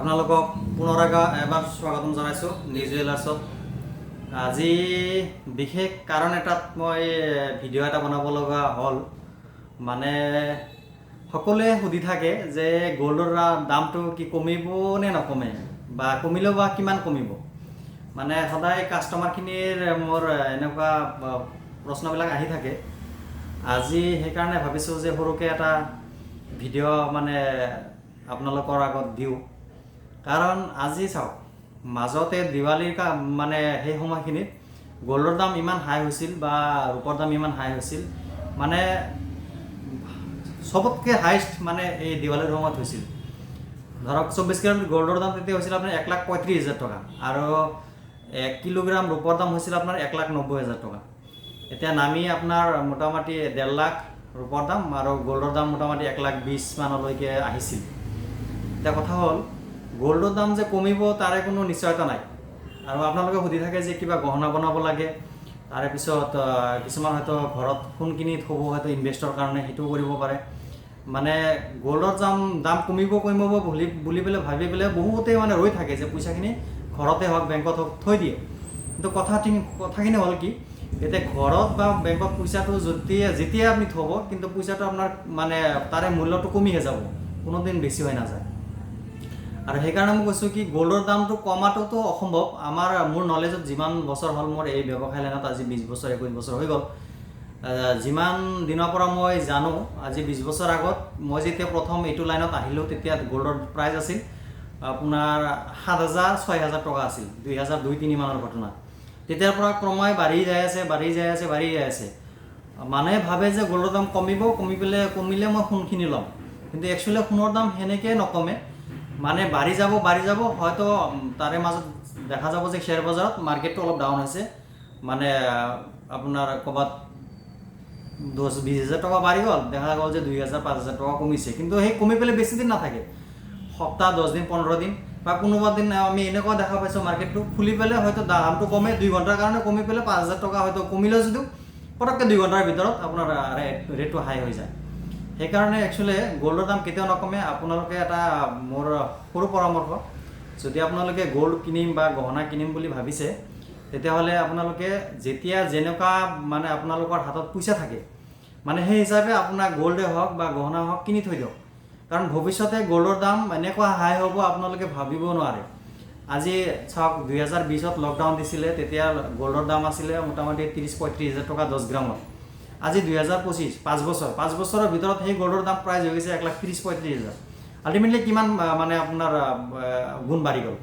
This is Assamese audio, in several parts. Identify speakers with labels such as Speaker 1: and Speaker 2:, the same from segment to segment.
Speaker 1: আপোনালোকক পুনৰ এবাৰ স্বাগতম জনাইছোঁ নিউজ জুৱেলাৰ্ছত। আজি বিশেষ কাৰণ এটাত মই ভিডিঅ' এটা বনাব লগা হ'ল। মানে সকলোৱে সুধি থাকে যে গ'ল্ডৰ দামটো কি কমিব নে নকমে, বা কমিলেও বা কিমান কমিব। মানে সদায় কাষ্টমাৰখিনিৰ মোৰ এনেকুৱা প্ৰশ্নবিলাক আহি থাকে। আজি সেইকাৰণে ভাবিছোঁ যে সৰুকৈ এটা ভিডিঅ' মানে আপোনালোকৰ আগত দিওঁ। কাৰণ আজি চাওক, মাজতে দিৱালীৰ মানে সেই সময়খিনিত গ'ল্ডৰ দাম ইমান হাই হৈছিল বা ৰূপৰ দাম ইমান হাই হৈছিল, মানে চবতকৈ হাইষ্ট মানে এই দিৱালীৰ সময়ত হৈছিল। ধৰক 24 কেৰেট গ'ল্ডৰ দাম তেতিয়া হৈছিল আপোনাৰ 1,35,000 টকা, আৰু 1 কিলোগ্ৰাম ৰূপৰ দাম হৈছিল আপোনাৰ 1,90,000 টকা। এতিয়া নামি আপোনাৰ মোটামুটি 1.5 লাখ ৰূপৰ দাম আৰু গ'ল্ডৰ দাম মোটামুটি 1,20,000 মানলৈকে আহিছিল। এতিয়া কথা হ'ল, গ'ল্ডৰ দাম যে কমিব তাৰে কোনো নিশ্চয়তা নাই। আৰু আপোনালোকে সুধি থাকে যে কিবা গহনা বনাব লাগে, তাৰে পিছত কিছুমান হয়তো ঘৰত সোণ কিনি থ'ব, হয়তো ইনভেষ্টৰ কাৰণে, সেইটোও কৰিব পাৰে। মানে গ'ল্ডৰ দাম কমিব বুলি পেলাই ভাবি পেলাই বহুতেই মানে ৰৈ থাকে যে পইচাখিনি ঘৰতে হওক বেংকত হওক থৈ দিয়ে। কিন্তু কথাখিনি হ'ল কি, এতিয়া ঘৰত বা বেংকত পইচাটো যেতিয়া আপুনি থ'ব, কিন্তু পইচাটো আপোনাৰ মানে তাৰে মূল্যটো কমিহে যাব, কোনোদিন বেছি হৈ নাযায়। আৰু সেইকাৰণে মই কৈছোঁ কি, গ'ল্ডৰ দামটো কমাটোতো অসম্ভৱ। মোৰ নলেজত যিমান বছৰ হ'ল, মোৰ এই ব্যৱসায় লাইনত আজি 20 বছৰ 21 বছৰ হৈ গ'ল। যিমান দিনৰ পৰা মই জানো, আজি 20 বছৰ আগত মই যেতিয়া প্ৰথম এইটো লাইনত আহিলোঁ, তেতিয়া গ'ল্ডৰ প্ৰাইচ আছিল আপোনাৰ 7,000 6,000 টকা আছিল। 2002-03 মানৰ ঘটনা। তেতিয়াৰ পৰা ক্ৰমাই বাঢ়ি যাই আছে। মানুহে ভাবে যে গ'ল্ডৰ দাম কমিলে মই সোণখিনি ল'ম, কিন্তু একচুৱেলি সোণৰ দাম সেনেকৈ নকমে। মানে বাঢ়ি যাব, হয়তো তাৰে মাজত দেখা যাব যে শ্বেয়াৰ বজাৰত মাৰ্কেটটো অলপ ডাউন হৈছে। মানে আপোনাৰ ক'ৰবাত 10-20 হাজাৰ টকা বাঢ়ি গ'ল, দেখা গ'ল যে 2,000-5,000 টকা কমিছে। কিন্তু সেই কমি পেলাই বেছি দিন নাথাকে, সপ্তাহ 10 দিন 15 দিন, বা কোনোবা দিন আমি এনেকুৱা দেখা পাইছোঁ মাৰ্কেটটো খুলি পেলাই হয়তো দামটো কমে 2 ঘণ্টাৰ কাৰণে, কমি পেলাই 5,000 টকা হয়তো কমিলেও যদিও পটককৈ 2 ঘণ্টাৰ ভিতৰত আপোনাৰ ৰেটটো হাই হৈ যায়। সেইকাৰণে একচুৱেলি গ'ল্ডৰ দাম কেতিয়াও নকমে। আপোনালোকে এটা মোৰ সৰু পৰামৰ্শ, যদি আপোনালোকে গ'ল্ড কিনিম বা গহনা কিনিম বুলি ভাবিছে, তেতিয়াহ'লে আপোনালোকে যেতিয়া যেনেকুৱা মানে আপোনালোকৰ হাতত পইচা থাকে, মানে সেই হিচাপে আপোনাৰ গ'ল্ডে হওক বা গহনা হওক কিনি থৈ দিয়ক। কাৰণ ভৱিষ্যতে গ'ল্ডৰ দাম এনেকুৱা হাই হ'ব আপোনালোকে ভাবিব নোৱাৰে। আজি চাওক, 2020ত লকডাউন দিছিলে, তেতিয়া গ'ল্ডৰ দাম আছিলে মোটামুটি 30-35 হাজাৰ টকা 10 গ্ৰামত। আজি 2025, 5 বছৰৰ ভিতৰত সেই গ'ল্ডৰ দাম প্ৰাইচ হৈ গৈছে 1,30-35 হাজাৰ। আল্টিমেটলি কিমান মানে আপোনাৰ গুণ বাঢ়ি গ'ল,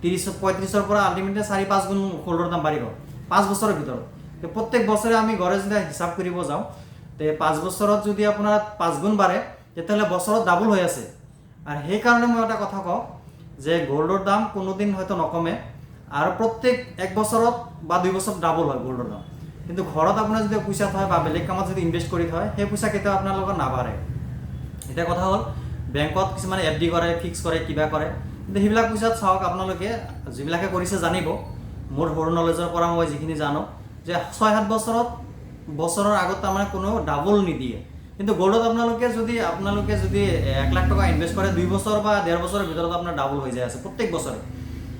Speaker 1: 30-35ৰ পৰা আল্টিমেটলি 4-5 গুণ গ'ল্ডৰ দাম বাঢ়ি গ'ল 5 বছৰৰ ভিতৰত। প্ৰত্যেক বছৰে আমি ঘৰে যদি হিচাপ কৰিব যাওঁ, তে 5 বছৰত যদি আপোনাৰ 5 গুণ বাঢ়ে, তেতিয়াহ'লে বছৰত ডাবল হৈ আছে। আৰু সেইকাৰণে মই এটা কথা কওঁ যে গ'ল্ডৰ দাম কোনোদিন হয়তো নকমে, আৰু প্ৰত্যেক 1 বছৰত বা 2 বছৰত ডাবল হয় গ'ল্ডৰ দাম। কিন্তু ঘৰত আপোনাৰ যদি পইচা থয় বা বেলেগ কামত যদি ইনভেষ্ট কৰি থয়, সেই পইচা কেতিয়াও আপোনালোকৰ নাবাঢ়ে। এতিয়া কথা হ'ল, বেংকত কিছুমানে FD কৰে, ফিক্স কৰে, কিবা কৰে, কিন্তু সেইবিলাক পইচাত চাওক, আপোনালোকে যিবিলাকে কৰিছে জানিব, মোৰ সৰু নলেজৰ পৰা মই যিখিনি জানো, যে 6-7 বছৰৰ আগত তাৰমানে কোনো ডাবল নিদিয়ে। কিন্তু গ'ল্ডত আপোনালোকে যদি 1 লাখ টকা ইনভেষ্ট কৰে, 2 বছৰ বা 1.5 বছৰৰ ভিতৰত আপোনাৰ ডাবল হৈ যায় আছে প্ৰত্যেক বছৰে।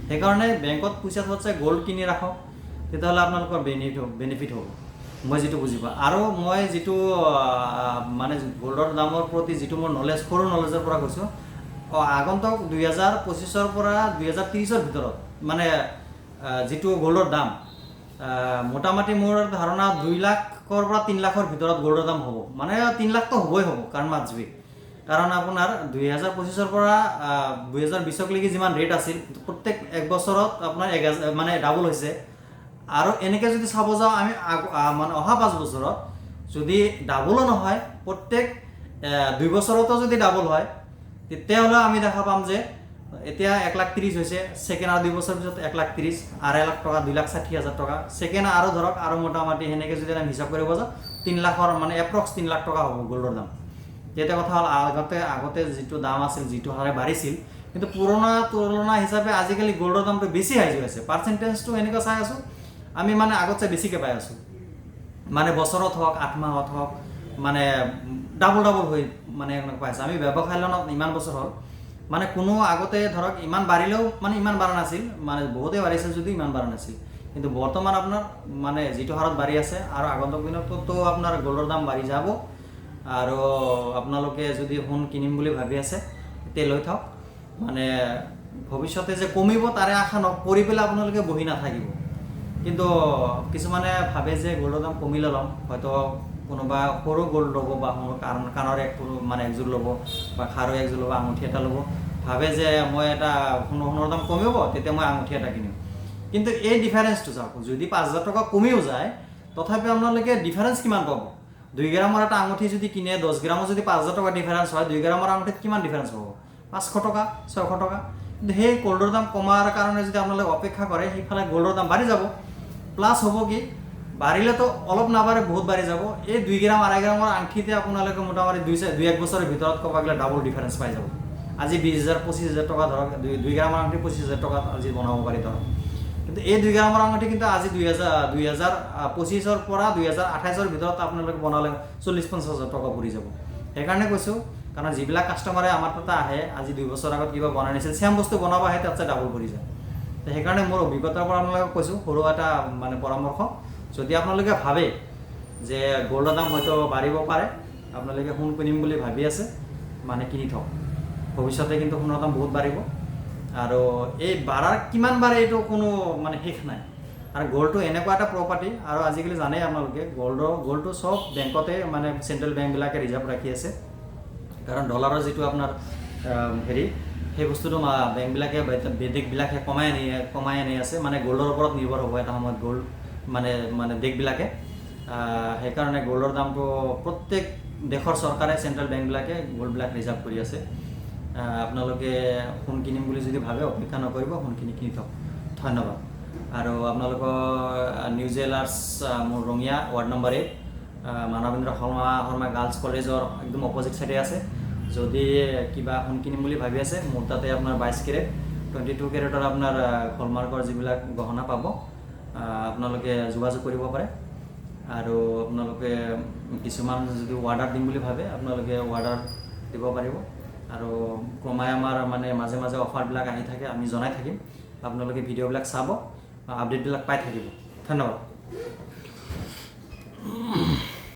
Speaker 1: সেইকাৰণে বেংকত পইচা থোৱাতছে গ'ল্ড কিনি ৰাখক, তেতিয়াহ'লে আপোনালোকৰ বেনিফিট হ'ব, মই যিটো বুজি পাওঁ। আৰু মই যিটো মানে গ'ল্ডৰ দামৰ প্ৰতি যিটো মোৰ নলেজ, সৰু নলেজৰ পৰা কৈছোঁ, আগন্তুক 2025ৰ পৰা 2030ৰ ভিতৰত মানে যিটো গ'ল্ডৰ দাম, মোটামুটি মোৰ ধাৰণা 2 লাখৰ পৰা 3 লাখৰ ভিতৰত গ'ল্ডৰ দাম হ'ব। মানে 3 লাখটো হ'বই হ'ব, কাৰণ মাজবি। কাৰণ আপোনাৰ 2025ৰ পৰা 2020লৈকে যিমান ৰেট আছিল, প্ৰত্যেক 1 বছৰত আপোনাৰ মানে ডাবল হৈছে। আৰু এনেকৈ যদি চাব যাওঁ, আমি মানে অহা 5 বছৰত যদি ডাবলো নহয়, প্ৰত্যেক 2 বছৰতো যদি ডাবল হয়, তেতিয়াহ'লে আমি দেখা পাম যে এতিয়া 1,30,000 হৈছে, ছেকেণ্ড আৰু 2 বছৰ পিছত 1,30,000, 2.5 লাখ টকা, 2,60,000 হাজাৰ টকা, ছেকেণ্ড আৰু ধৰক আৰু মোটামুটি সেনেকৈ যদি আমি হিচাপ কৰিব যাওঁ, 3 লাখৰ মানে এপ্ৰক্স 3 লাখ টকা হ'ব গ'ল্ডৰ দাম। তেতিয়া কথা হ'ল, আগতে যিটো দাম আছিল, যিটো হাৰে বাঢ়িছিল, কিন্তু পুৰণা তুলনা হিচাপে আজিকালি গ'ল্ডৰ দামটো বেছি হাই হৈ আছে। পাৰ্চেণ্টেজটো এনেকুৱা চাই আছোঁ, আমি মানে আগতছে বেছিকৈ পাই আছোঁ। মানে বছৰত হওক, 8 মাহত হওক, মানে ডাবল হৈ মানে এনেকুৱা পাই আছোঁ। আমি ব্যৱসায় লাইনত ইমান বছৰ হ'ল, মানে কোনো আগতে ধৰক ইমান বাঢ়িলেও মানে ইমান বাঢ়া নাছিল, মানে বহুতেই বাঢ়িছে যদিও ইমান বাঢ়া নাছিল। কিন্তু বৰ্তমান আপোনাৰ মানে যিটো হাৰত বাঢ়ি আছে আৰু আগন্তুক দিনতো আপোনাৰ গ'ল্ডৰ দাম বাঢ়ি যাব। আৰু আপোনালোকে যদি সোণ কিনিম বুলি ভাবি আছে তেতিয়া লৈ থাকক। মানে ভৱিষ্যতে যে কমিব তাৰে আশা কৰি পেলাই আপোনালোকে বহি নাথাকিব। কিন্তু কিছুমানে ভাবে যে গ'ল্ডৰ দাম কমিলে ল'ম, হয়তো কোনোবা সৰু গ'ল্ড ল'ব বা কাণৰ মানে একযোৰ ল'ব বা খাৰু একযোৰ ল'ব, আঙুঠি এটা ল'ব, ভাবে যে মই এটা সোণৰ দাম কমিব তেতিয়া মই আঙুঠি এটা কিনিম। কিন্তু এই ডিফাৰেঞ্চটো চাওক, যদি 5,000 টকা কমিও যায় তথাপি আপোনালোকে ডিফাৰেঞ্চ কিমান পাব? 2 গ্ৰামৰ এটা আঙুঠি যদি কিনে 10 গ্ৰামৰ যদি 5,000 টকা ডিফাৰেঞ্চ হয়, 2 গ্ৰামৰ আঙুঠিত কিমান ডিফাৰেঞ্চ পাব? 500 টকা 600 টকা। কিন্তু সেই গ'ল্ডৰ দাম কমাৰ কাৰণে যদি আপোনালোকে অপেক্ষা কৰে সেইফালে গ'ল্ডৰ দাম বাঢ়ি যাব। প্লাছ হ'ব কি, বাঢ়িলেতো অলপ নাবাঢ়ে, বহুত বাঢ়ি যাব। এই 2 গ্ৰাম 2.5 গ্ৰামৰ আঙুঠিতে আপোনালোকে মোটামুটি 2-1 বছৰৰ ভিতৰত ক'ব গ'লে ডাবল ডিফাৰেঞ্চ পাই যাব। আজি 20,000 25,000 টকা ধৰক, 2 গ্ৰামৰ আঙুঠি 25,000 টকাত আজি বনাব পাৰি ধৰক। কিন্তু এই 2 গ্ৰামৰ আঙুঠি কিন্তু আজি 2025 পৰা 2028 ভিতৰত আপোনালোকে বনালে 40-50,000 টকা পৰি যাব। সেইকাৰণে কৈছোঁ, কাৰণ যিবিলাক কাষ্টমাৰে আমাৰ তাতে আহে আজি 2 বছৰ আগত কিবা বনাই নিছিল, চেম বস্তু বনাব আহে তাতছে ডাবল পৰি যায়। তো সেইকাৰণে মোৰ অভিজ্ঞতাৰ পৰা আপোনালোকক কৈছোঁ, সৰু এটা মানে পৰামৰ্শ, যদি আপোনালোকে ভাবে যে গ'ল্ডৰ দাম হয়তো বাঢ়িব পাৰে, আপোনালোকে সোণ কিনিম বুলি ভাবি আছে, মানে কিনি থওক। ভৱিষ্যতে কিন্তু সোণৰ দাম বহুত বাঢ়িব। আৰু এই বাঢ়াৰ কিমান বাঢ়ে এইটো কোনো মানে শেষ নাই। আৰু গ'ল্ডটো এনেকুৱা এটা প্ৰপাৰ্টি, আৰু আজিকালি জানেই আপোনালোকে গ'ল্ডটো চব বেংকতে মানে চেণ্ট্ৰেল বেংকবিলাকে ৰিজাৰ্ভ ৰাখি আছে। কাৰণ ডলাৰৰ যিটো আপোনাৰ হেৰি, সেই বস্তুটো বেংকবিলাকে দেশবিলাকে কমাই আনি আছে, মানে গ'ল্ডৰ ওপৰত নিৰ্ভৰ হ'ব এটা সময়ত গ'ল্ড মানে দেশবিলাকে। সেইকাৰণে গ'ল্ডৰ দামটো প্ৰত্যেক দেশৰ চৰকাৰে চেণ্ট্ৰেল বেংকবিলাকে গ'ল্ডবিলাক ৰিজাৰ্ভ কৰি আছে। আপোনালোকে সোণ কিনিম বুলি যদি ভাবে অপেক্ষা নকৰিব, সোণখিনি কিনি থওক। ধন্যবাদ। আৰু আপোনালোকৰ নিউ জুৱেলাৰ্ছ মোৰ Rangia ward number 8 Manabendra Sharma girls কলেজৰ একদম অপজিট চাইডে আছে। যদি কিবা সোণ কিনিম বুলি ভাবি আছে, মোৰ তাতে আপোনাৰ 22 কেৰেট 22 কেৰেটৰ আপোনাৰ হলমাৰ্কৰ যিবিলাক গহনা পাব, আপোনালোকে যোগাযোগ কৰিব পাৰে। আৰু আপোনালোকে কিছুমান যদি অৰ্ডাৰ দিম বুলি ভাবে, আপোনালোকে অৰ্ডাৰ দিব পাৰিব। আৰু ক্ৰমাই আমাৰ মানে মাজে মাজে অফাৰবিলাক আহি থাকে, আমি জনাই থাকিম। আপোনালোকে ভিডিঅ'বিলাক চাব, আপডেটবিলাক পাই থাকিব। ধন্যবাদ।